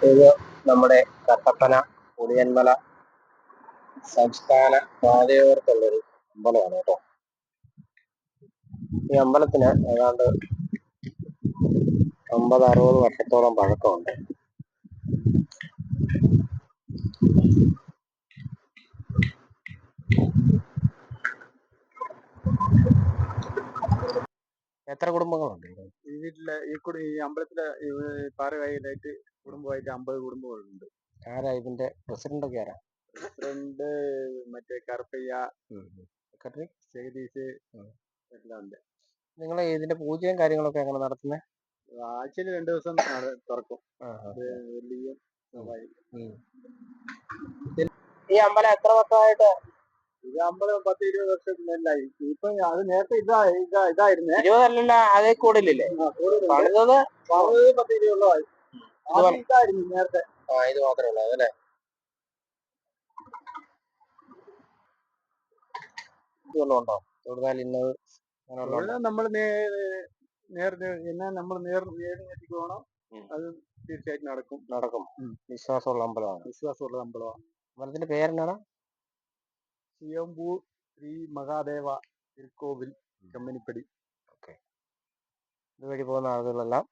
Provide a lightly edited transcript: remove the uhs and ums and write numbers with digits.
ഇത് നമ്മുടെ കട്ടപ്പന പുളിയന്മല സംസ്ഥാന പാതയോരത്തുള്ളൊരു അമ്പലമാണ് കേട്ടോ. ഈ അമ്പലത്തിന് ഏതാണ്ട് 50-60 വർഷത്തോളം പഴക്കമുണ്ട്. എത്ര കുടുംബങ്ങളുണ്ട് ഈ വീട്ടിലെ ഈ അമ്പലത്തിലെ പാറകായിലായിട്ട് കുടുംബമായിട്ട് 50 കുടുംബങ്ങളുണ്ട്. ആരാ ഇതിന്റെ പ്രസിഡന്റ് ഒക്കെ ആരാ? പ്രസിഡന്റ് മറ്റേ കറുപ്പയ്യ, സെക്രട്ടറി ജഗദീഷ് എല്ലാം ഉണ്ട്. നിങ്ങൾ ഇതിന്റെ പൂജയും കാര്യങ്ങളൊക്കെ എങ്ങനെ നടത്തുന്നത്? ആഴ്ചയിൽ 2 ദിവസം തുറക്കും. ഈ അമ്പലം എത്ര വർഷമായിട്ട്? ഇത് അമ്പലം 10-20 വർഷം മേലായി. ഇപ്പൊ അത് നേരത്തെ ഇതായിരുന്നേ. 20 അല്ലല്ല, അതേ കൂടുതലില്ലേ? പണിതത് 10-20 ഇതായിരുന്നു നേരത്തെ. ഇത് മാത്രമേ ഉള്ളൂ അതല്ലേ? ഉണ്ടോ തൊടുതാൽ ഇന്നത്? നമ്മൾ നേരിട്ട് പോകണം. അത് തീർച്ചയായിട്ടും നടക്കും. വിശ്വാസമുള്ള അമ്പലമാണ്. അമ്പലത്തിന്റെ പേരെന്നാണ്? സ്വയംഭൂ ശ്രീ മഹാദേവ തിരുക്കോവിൽ കമ്പനിപ്പടി. ഓക്കെ. ഇതുവഴി പോകുന്ന ആളുകളെല്ലാം